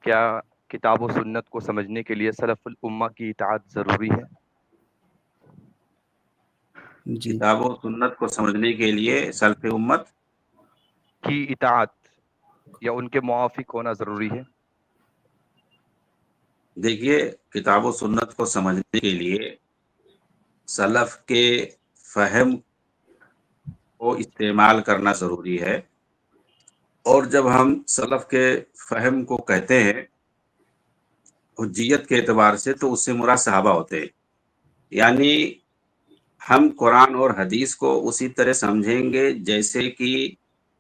کیا کتاب و سنت کو سمجھنے کے لیے سلف الامہ کی اطاعت ضروری ہے؟ جی کتاب و سنت کو سمجھنے کے لیے سلف امت کی اطاعت یا ان کے موافق ہونا ضروری ہے؟ دیکھیے، کتاب و سنت کو سمجھنے کے لیے سلف کے فہم کو استعمال کرنا ضروری ہے، اور جب ہم سلف کے فہم کو کہتے ہیں حجیت کے اعتبار سے، تو اس سے مراد صحابہ ہوتے ہیں۔ یعنی ہم قرآن اور حدیث کو اسی طرح سمجھیں گے جیسے کہ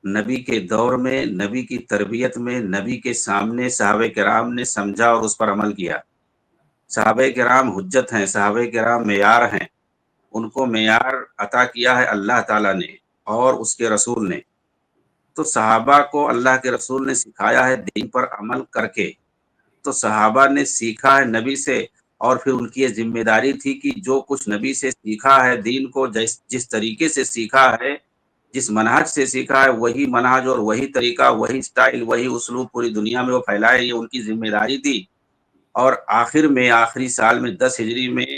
نبی کے دور میں، نبی کی تربیت میں، نبی کے سامنے صحابہ کرام نے سمجھا اور اس پر عمل کیا۔ صحابہ کرام حجت ہیں، صحابہ کرام معیار ہیں، ان کو معیار عطا کیا ہے اللہ تعالیٰ نے اور اس کے رسول نے۔ تو صحابہ کو اللہ کے رسول نے سکھایا ہے دین پر عمل کر کے، تو صحابہ نے سیکھا ہے نبی سے، اور پھر ان کی یہ ذمہ داری تھی کہ جو کچھ نبی سے سیکھا ہے دین کو، جس طریقے سے سیکھا ہے، جس منہج سے سیکھا ہے، وہی منہج اور وہی طریقہ، وہی سٹائل، وہی اسلوب پوری دنیا میں وہ پھیلائے، یہ ان کی ذمہ داری تھی۔ اور آخر میں، آخری سال میں 10 ہجری میں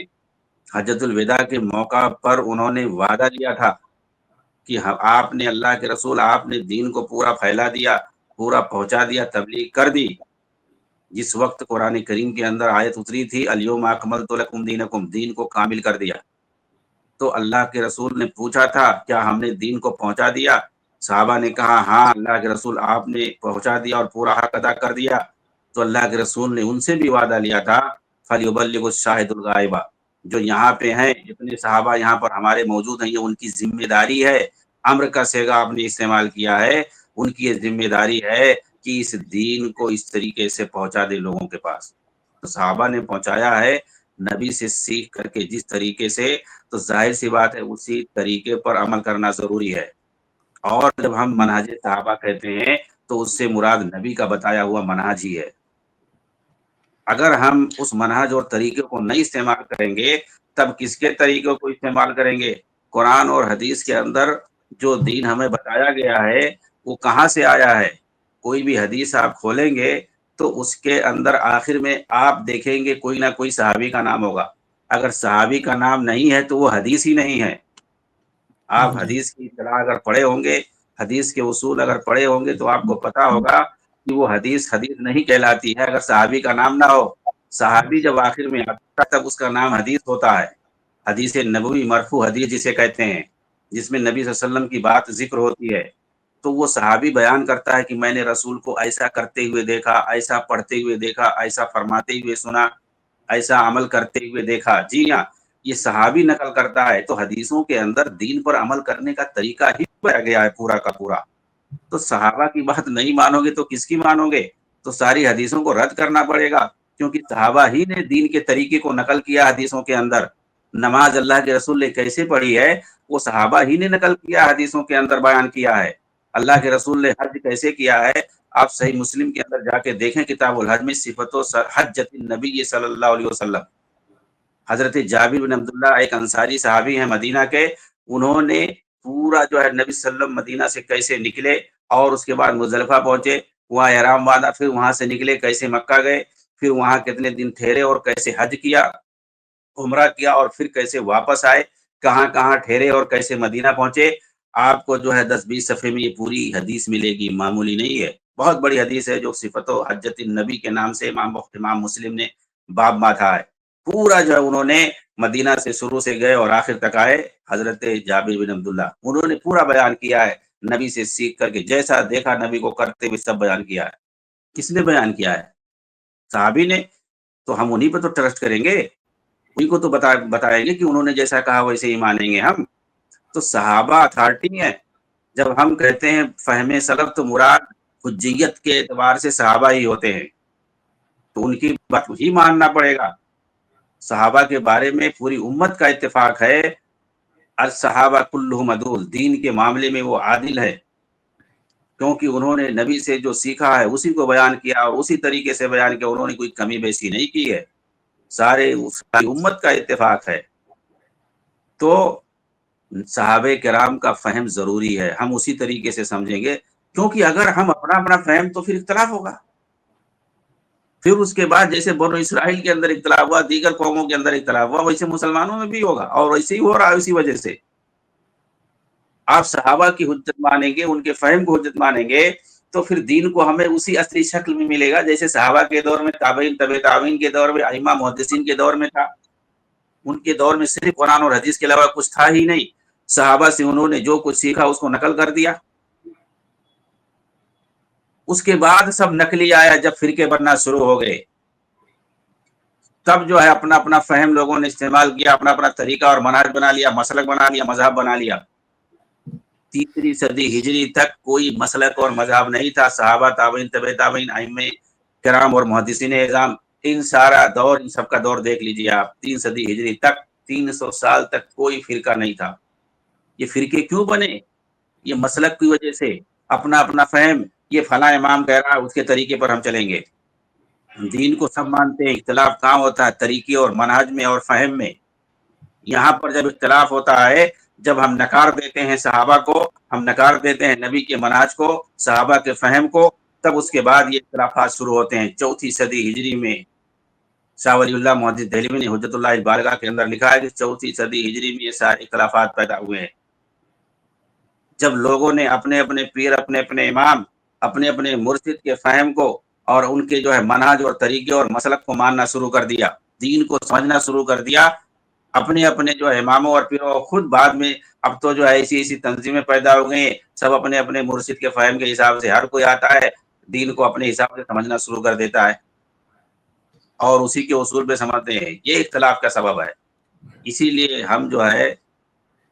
حجۃ الوداع کے موقع پر انہوں نے وعدہ لیا تھا کہ آپ نے، اللہ کے رسول، آپ نے دین کو پورا پھیلا دیا، پورا پہنچا دیا، تبلیغ کر دی۔ جس وقت قرآن کریم کے اندر آیت اتری تھی الیوم اکملت لکم دینکم، دین کو کامل کر دیا، تو اللہ کے رسول نے پوچھا تھا کیا ہم نے دین کو پہنچا دیا؟ صحابہ نے کہا ہاں اللہ کے رسول، آپ نے پہنچا دیا اور پورا حق ادا کر دیا۔ تو اللہ کے رسول نے ان سے بھی وعدہ لیا تھا فَلْيُبَلِّغُ الشَّاهِدُ الْغَائِبَ، جو یہاں پہ ہیں، جتنے صحابہ یہاں پر ہمارے موجود ہیں، یہ ان کی ذمہ داری ہے۔ امر کا صیغہ آپ نے استعمال کیا ہے، ان کی یہ ذمہ داری ہے کہ اس دین کو اس طریقے سے پہنچا دے لوگوں کے پاس۔ تو صحابہ نے پہنچایا ہے نبی سے سیکھ کر کے جس طریقے سے، تو ظاہر سی بات ہے اسی طریقے پر عمل کرنا ضروری ہے۔ اور جب ہم منہج صحابہ کہتے ہیں تو اس سے مراد نبی کا بتایا ہوا منہج ہی ہے۔ اگر ہم اس منہج اور طریقے کو نہیں استعمال کریں گے، تب کس کے طریقوں کو استعمال کریں گے؟ قرآن اور حدیث کے اندر جو دین ہمیں بتایا گیا ہے وہ کہاں سے آیا ہے؟ کوئی بھی حدیث آپ کھولیں گے تو اس کے اندر آخر میں آپ دیکھیں گے کوئی نہ کوئی صحابی کا نام ہوگا۔ اگر صحابی کا نام نہیں ہے تو وہ حدیث ہی نہیں ہے۔ آپ جی حدیث کی اطلاع اگر پڑھے ہوں گے، حدیث کے اصول اگر پڑھے ہوں گے، تو آپ کو پتا ہوگا کہ وہ حدیث حدیث نہیں کہلاتی ہے اگر صحابی کا نام نہ ہو۔ صحابی جب آخر میں آتا ہے تب اس کا نام حدیث ہوتا ہے۔ حدیث نبوی، مرفوع حدیث جسے کہتے ہیں، جس میں نبی صلی اللہ علیہ وسلم کی بات ذکر ہوتی ہے، تو وہ صحابی بیان کرتا ہے کہ میں نے رسول کو ایسا کرتے ہوئے دیکھا، ایسا پڑھتے ہوئے دیکھا، ایسا فرماتے ہوئے سنا، ایسا عمل کرتے ہوئے دیکھا۔ جی ہاں، یہ صحابی نقل کرتا ہے۔ تو حدیثوں کے اندر دین پر عمل کرنے کا طریقہ ہی بتایا گیا ہے پورا کا پورا۔ تو صحابہ کی بات نہیں مانو گے تو کس کی مانو گے؟ تو ساری حدیثوں کو رد کرنا پڑے گا، کیونکہ صحابہ ہی نے دین کے طریقے کو نقل کیا حدیثوں کے اندر۔ نماز اللہ کے رسول نے کیسے پڑھی ہے وہ صحابہ ہی نے نقل کیا، حدیثوں کے اندر بیان کیا ہے۔ اللہ کے رسول نے حج کیسے کیا ہے، آپ صحیح مسلم کے اندر جا کے دیکھیں، کتاب الحج میں صفت و حجۃ النبی صلی اللہ علیہ وسلم، حضرت جابر بن عبداللہ ایک انصاری صحابی ہیں مدینہ کے، انہوں نے پورا جو ہے نبی صلی اللہ علیہ وسلم مدینہ سے کیسے نکلے اور اس کے بعد مزدلفہ پہنچے، وہاں احرام باندھا، پھر وہاں سے نکلے کیسے مکہ گئے، پھر وہاں کتنے دن ٹھہرے اور کیسے حج کیا، عمرہ کیا، اور پھر کیسے واپس آئے، کہاں کہاں ٹھہرے اور کیسے مدینہ پہنچے۔ آپ کو جو ہے 10-20 صفحے میں یہ پوری حدیث ملے گی، معمولی نہیں ہے، بہت بڑی حدیث ہے جو صفت و حجۃ النبی کے نام سے امام مسلم نے باب باندھا ہے۔ پورا جو ہے انہوں نے مدینہ سے شروع سے گئے اور آخر تک آئے، حضرت جابر بن عبداللہ انہوں نے پورا بیان کیا ہے، نبی سے سیکھ کر کے جیسا دیکھا نبی کو کرتے ہوئے سب بیان کیا ہے۔ کس نے بیان کیا ہے؟ صحابی نے۔ تو ہم انہی پہ تو ٹرسٹ کریں گے، انہی کو تو بتائیں گے کہ انہوں نے جیسا کہا ویسے ہی مانیں گے ہم۔ تو صحابہ اتھارٹی ہیں۔ جب ہم کہتے ہیں فہم سلف تو مراد حجیت کے اعتبار سے صحابہ ہی ہوتے ہیں، تو ان کی بات ہی ماننا پڑے گا۔ صحابہ کے بارے میں پوری امت کا اتفاق ہے، الصحابہ کلہم عدول، دین کے معاملے میں وہ عادل ہے، کیونکہ انہوں نے نبی سے جو سیکھا ہے اسی کو بیان کیا اور اسی طریقے سے بیان کیا، انہوں نے کوئی کمی بیشی نہیں کی ہے۔ ساری امت کا اتفاق ہے۔ تو صحابہ کرام کا فہم ضروری ہے، ہم اسی طریقے سے سمجھیں گے، کیونکہ اگر ہم اپنا فہم تو پھر اختلاف ہوگا۔ پھر اس کے بعد جیسے بنو اسرائیل کے اندر اختلاف ہوا، دیگر قوموں کے اندر اختلاف ہوا، ویسے مسلمانوں میں بھی ہوگا، اور ویسے ہی ہو رہا ہے اسی وجہ سے۔ آپ صحابہ کی حجت مانیں گے، ان کے فہم کو حجت مانیں گے، تو پھر دین کو ہمیں اسی اصلی شکل میں ملے گا جیسے صحابہ کے دور میں، تابعین، طبع تابعین کے دور میں، ائمہ محدثین کے دور میں تھا۔ ان کے دور میں صرف قرآن اور حدیث کے علاوہ کچھ تھا ہی نہیں، صحابہ سے انہوں نے جو کچھ سیکھا اس کو نقل کر دیا۔ اس کے بعد سب نقلی آیا، جب فرقے بننا شروع ہو گئے، تب جو ہے اپنا اپنا فہم لوگوں نے استعمال کیا، اپنا اپنا طریقہ اور منہج بنا لیا، مسلک بنا لیا، مذہب بنا لیا۔ تیسری صدی ہجری تک کوئی مسلک اور مذہب نہیں تھا۔ صحابہ، تابعین، طبع تابعین، ائمہ کرام اور محدثین اعظام، ان سارا دور، ان سب کا دور دیکھ لیجیے آپ، 3 صدی ہجری تک، 300 سال تک کوئی فرقہ نہیں تھا۔ یہ فرقے کیوں بنے؟ یہ مسلک کی وجہ سے، اپنا اپنا فہم، یہ فلاں امام کہہ رہا ہے اس کے طریقے پر ہم چلیں گے۔ دین کو سب مانتے ہیں، اختلاف کہاں ہوتا ہے؟ طریقے اور منہج میں اور فہم میں۔ یہاں پر جب اختلاف ہوتا ہے، جب ہم نکار دیتے ہیں صحابہ کو، ہم نکار دیتے ہیں نبی کے منہج کو، صحابہ کے فہم کو، تب اس کے بعد یہ اختلافات شروع ہوتے ہیں۔ 4 صدی ہجری میں شاہ ولی اللہ محدث دہلوی نے حجت اللہ البالغہ کے اندر لکھا ہے کہ 4 صدی ہجری میں یہ سارے اختلافات پیدا ہوئے ہیں، جب لوگوں نے اپنے اپنے پیر، اپنے اپنے امام، اپنے اپنے مرشد کے فہم کو اور ان کے جو ہے منہج اور طریقے اور مسلک کو ماننا شروع کر دیا، دین کو سمجھنا شروع کر دیا، اپنے اپنے جو ہے اماموں اور پیروں، خود بعد میں اب تو جو ہے ایسی تنظیمیں پیدا ہو گئی ہیں، سب اپنے اپنے مرشد کے فہم کے حساب سے، ہر کوئی آتا ہے دین کو اپنے حساب سے سمجھنا شروع کر دیتا ہے اور اسی کے اصول پہ سمجھتے ہیں۔ یہ اختلاف کا سبب ہے۔ اسی لیے ہم جو ہے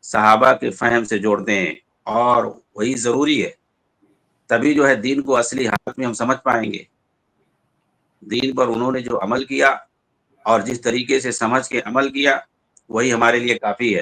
صحابہ کے فہم سے جوڑتے ہیں، اور وہی ضروری ہے، تبھی جو ہے دین کو اصلی حالت میں ہم سمجھ پائیں گے۔ دین پر انہوں نے جو عمل کیا اور جس طریقے سے سمجھ کے عمل کیا، وہی ہمارے لیے کافی ہے۔